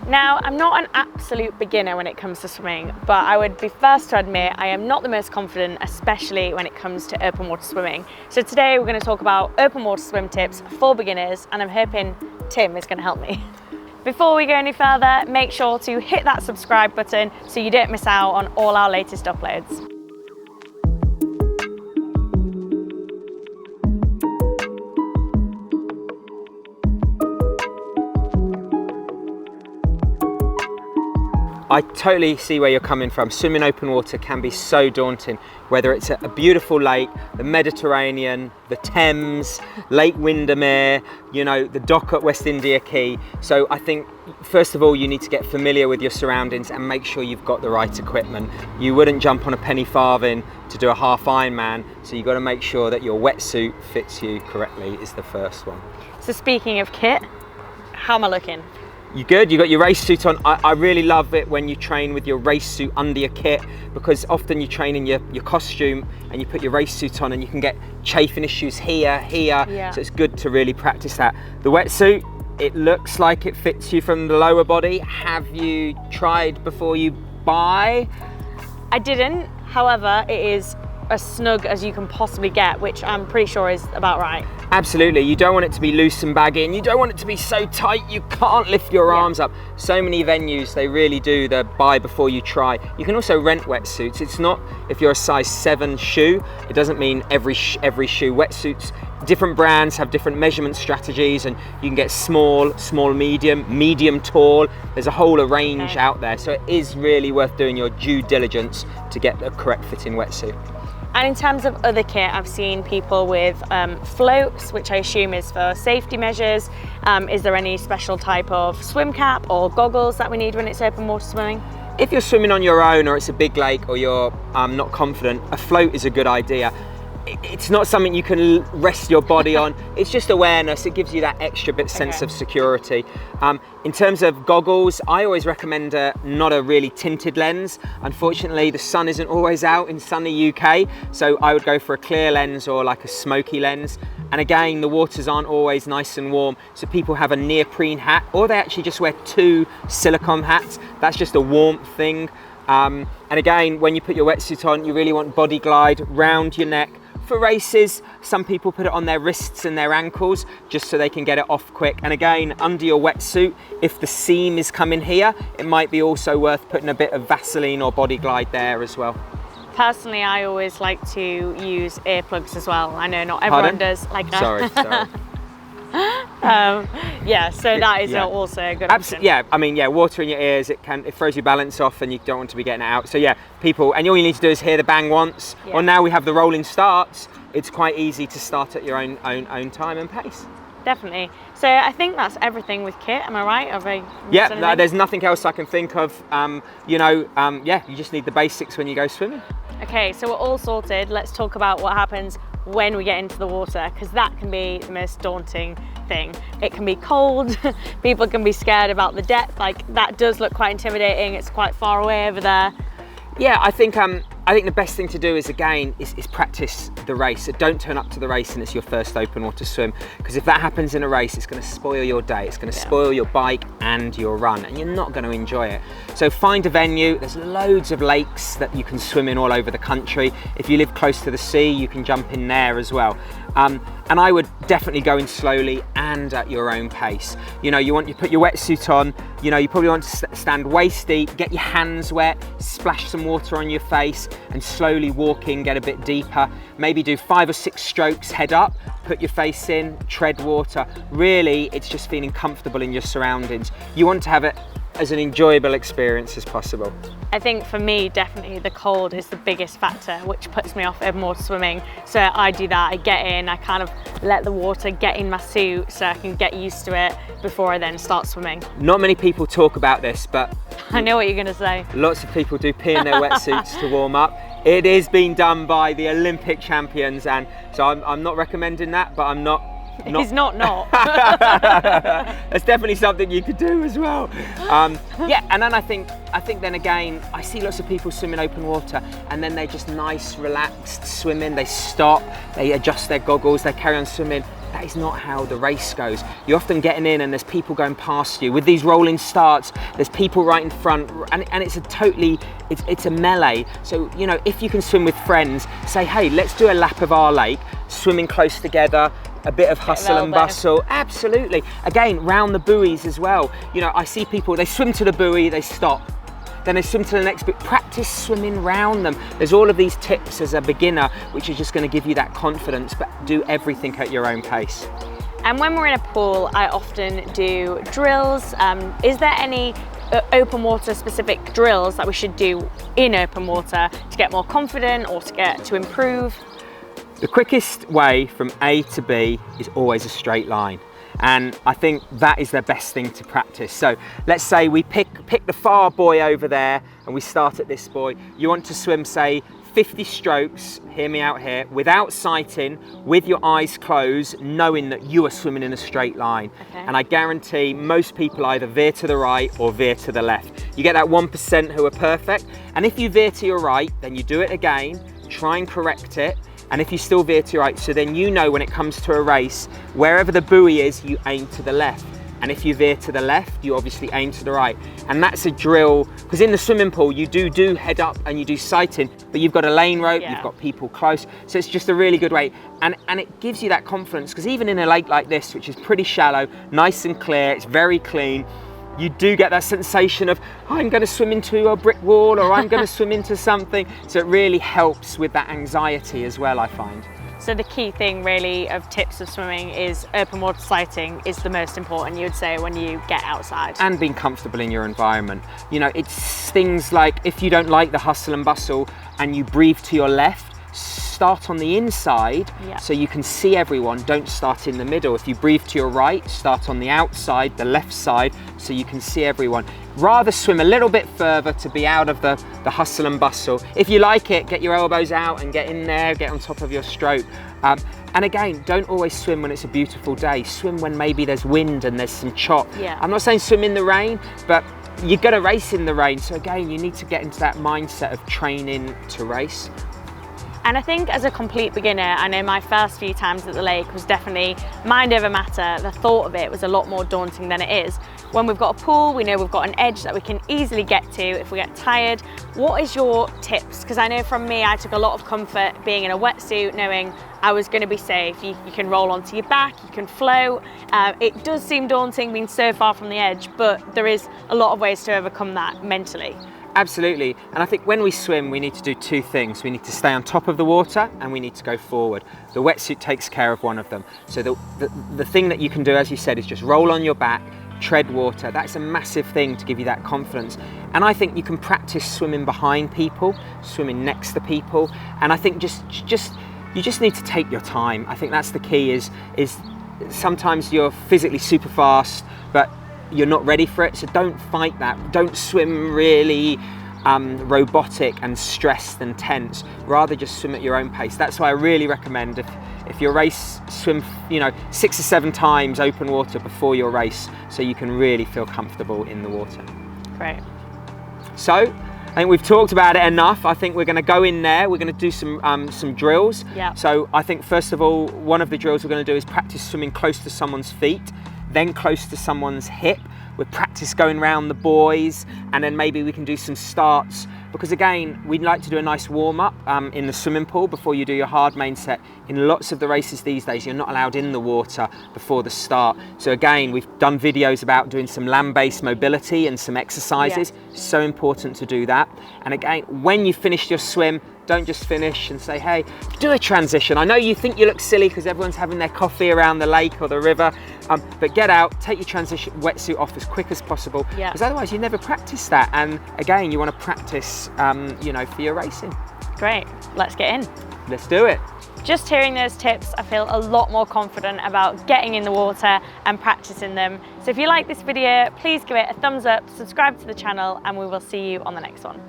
Now, I'm not an absolute beginner when it comes to swimming, but I would be first to admit I am not the most confident, especially when it comes to open water swimming. So today we're going to talk about open water swim tips for beginners, and I'm hoping Tim is going to help me. Before we go any further, make sure to hit that subscribe button so you don't miss out on all our latest uploads. I totally see where you're coming from. Swimming open water can be so daunting, whether it's a beautiful lake, the Mediterranean, the Thames, Lake Windermere, you know, the dock at West India Quay. So I think, first of all, you need to get familiar with your surroundings and make sure you've got the right equipment. You wouldn't jump on a penny farthing to do a half Ironman, so you've got to make sure that your wetsuit fits you correctly is the first one. So speaking of kit, how am I looking? You good? You got your race suit on. I really love it when you train with your race suit under your kit, because often you train in your costume and you put your race suit on and you can get chafing issues here. Yeah. So it's good to really practice that. The wetsuit, it looks like it fits you from the lower body. Have you tried before you buy? I didn't, however, it is as snug as you can possibly get, which I'm pretty sure is about right. Absolutely, you don't want it to be loose and baggy, and you don't want it to be so tight you can't lift your arms up. So many venues, they really do the buy before you try. You can also rent wetsuits. It's not, if you're a size 7 shoe, it doesn't mean every shoe. Wetsuits, different brands have different measurement strategies, and you can get small, medium, tall. There's a whole range out there, so it is really worth doing your due diligence to get the correct fitting wetsuit. And in terms of other kit, I've seen people with floats, which I assume is for safety measures. Is there any special type of swim cap or goggles that we need when it's open water swimming? If you're swimming on your own, or it's a big lake, or you're not confident, a float is a good idea. It's not something you can rest your body on. It's just awareness. It gives you that extra bit sense of security. In terms of goggles, I always recommend not a really tinted lens. Unfortunately, the sun isn't always out in sunny UK, so I would go for a clear lens or like a smoky lens. And again, the waters aren't always nice and warm, so people have a neoprene hat, or they actually just wear 2 silicone hats. That's just a warmth thing. And again, when you put your wetsuit on, you really want body glide round your neck. For races, some people put it on their wrists and their ankles just so they can get it off quick. And again, under your wetsuit, if the seam is coming here, it might be also worth putting a bit of Vaseline or body glide there as well. Personally, I always like to use earplugs as well. I know not everyone does like that. Sorry. Yeah, so that is also a good option. Yeah, I mean, water in your ears, it throws your balance off and you don't want to be getting it out. So yeah, people, and all you need to do is hear the bang once. Yeah. Or now we have the rolling starts. It's quite easy to start at your own time and pace. Definitely. So I think that's everything with kit. Am I right? Yeah, there's nothing else I can think of. You just need the basics when you go swimming. Okay, so we're all sorted. Let's talk about what happens when we get into the water, because that can be the most daunting thing. It can be cold, people can be scared about the depth, like that does look quite intimidating, it's quite far away over there. Yeah, I think the best thing to do is practice the race. So don't turn up to the race and it's your first open water swim, because if that happens in a race, it's going to spoil your day. It's going to spoil your bike and your run, and you're not going to enjoy it. So find a venue. There's loads of lakes that you can swim in all over the country. If you live close to the sea, you can jump in there as well. And I would definitely go in slowly and at your own pace. You know, you put your wetsuit on, you know, you probably want to stand waist deep, get your hands wet, splash some water on your face, and slowly walk in, get a bit deeper. Maybe do 5 or 6 strokes head up, put your face in, tread water. Really, it's just feeling comfortable in your surroundings. You want to have it as an enjoyable experience as possible. I think for me, definitely the cold is the biggest factor, which puts me off open water swimming. So I do that, I get in, I kind of let the water get in my suit so I can get used to it before I then start swimming. Not many people talk about this, but I know what you're gonna say. Lots of people do pee in their wetsuits to warm up. It is being done by the Olympic champions, and so I'm not recommending that, but I'm not. He's not. That's definitely something you could do as well. Yeah, and then I think then again, I see lots of people swim in open water, and then they're just nice, relaxed swimming. They stop, they adjust their goggles, they carry on swimming. that is not how the race goes. You're often getting in and there's people going past you. With these rolling starts, there's people right in front, and it's a melee. So, you know, if you can swim with friends, say, hey, let's do a lap of our lake, swimming close together, a bit of hustle and bustle. Absolutely. Again, round the buoys as well. You know, I see people, they swim to the buoy, they stop. Then they swim to the next bit. Practice swimming round them. There's all of these tips as a beginner, which is just going to give you that confidence, but do everything at your own pace. And when we're in a pool, I often do drills. Is there any open water specific drills that we should do in open water to get more confident or to improve? The quickest way from A to B is always a straight line. And I think that is the best thing to practice. So let's say we pick the far buoy over there and we start at this buoy. You want to swim, say, 50 strokes, hear me out here, without sighting, with your eyes closed, knowing that you are swimming in a straight line. Okay. And I guarantee most people either veer to the right or veer to the left. You get that 1% who are perfect. And if you veer to your right, then you do it again, try and correct it. And if you still veer to your right, so then you know when it comes to a race, wherever the buoy is, you aim to the left. And if you veer to the left, you obviously aim to the right. And that's a drill, because in the swimming pool, you do head up and you do sighting, but you've got a lane rope, you've got people close. So it's just a really good way. And it gives you that confidence, because even in a lake like this, which is pretty shallow, nice and clear, it's very clean, you do get that sensation of, oh, I'm going to swim into a brick wall, or I'm going to swim into something. So it really helps with that anxiety as well, I find. So the key thing really of tips of swimming is open water sighting is the most important, you would say, when you get outside. And being comfortable in your environment. You know, it's things like if you don't like the hustle and bustle and you breathe to your left, start on the inside so you can see everyone, don't start in the middle. If you breathe to your right, start on the outside, the left side, so you can see everyone. Rather swim a little bit further to be out of the hustle and bustle. If you like it, get your elbows out and get in there, get on top of your stroke. And again, don't always swim when it's a beautiful day. Swim when maybe there's wind and there's some chop. I'm not saying swim in the rain, but you're gonna race in the rain. So again, you need to get into that mindset of training to race. And I think as a complete beginner, I know my first few times at the lake was definitely mind over matter. The thought of it was a lot more daunting than it is. When we've got a pool, we know we've got an edge that we can easily get to if we get tired. What is your tips? Because I know from me, I took a lot of comfort being in a wetsuit, knowing I was going to be safe. You can roll onto your back, you can float. It does seem daunting being so far from the edge, but there is a lot of ways to overcome that mentally. Absolutely, and I think when we swim, we need to do two things. We need to stay on top of the water and we need to go forward. The wetsuit takes care of one of them. So the thing that you can do, as you said, is just roll on your back, tread water. That's a massive thing to give you that confidence. And I think you can practice swimming behind people, swimming next to people. And I think you just need to take your time. I think that's the key is sometimes you're physically super fast, but you're not ready for it, so don't fight that. Don't swim really robotic and stressed and tense. Rather just swim at your own pace. That's why I really recommend if your race, swim 6 or 7 times open water before your race, so you can really feel comfortable in the water. Great. So I think we've talked about it enough. I think we're going to go in there. We're going to do some drills. So I think first of all, one of the drills we're going to do is practice swimming close to someone's feet, then close to someone's hip. We'll practice going around the buoys, and then maybe we can do some starts, because again, we'd like to do a nice warm-up in the swimming pool before you do your hard main set. In lots of the races these days, you're not allowed in the water before the start. So again, we've done videos about doing some land-based mobility and some exercises. So important to do that. And again, when you finish your swim, don't just finish and say, hey, do a transition. I know you think you look silly because everyone's having their coffee around the lake or the river, but get out, take your transition wetsuit off as quick as possible, because otherwise you never practice that. And again, you want to practice, for your racing. Great, let's get in. Let's do it. Just hearing those tips, I feel a lot more confident about getting in the water and practicing them. So if you like this video, please give it a thumbs up, subscribe to the channel, and we will see you on the next one.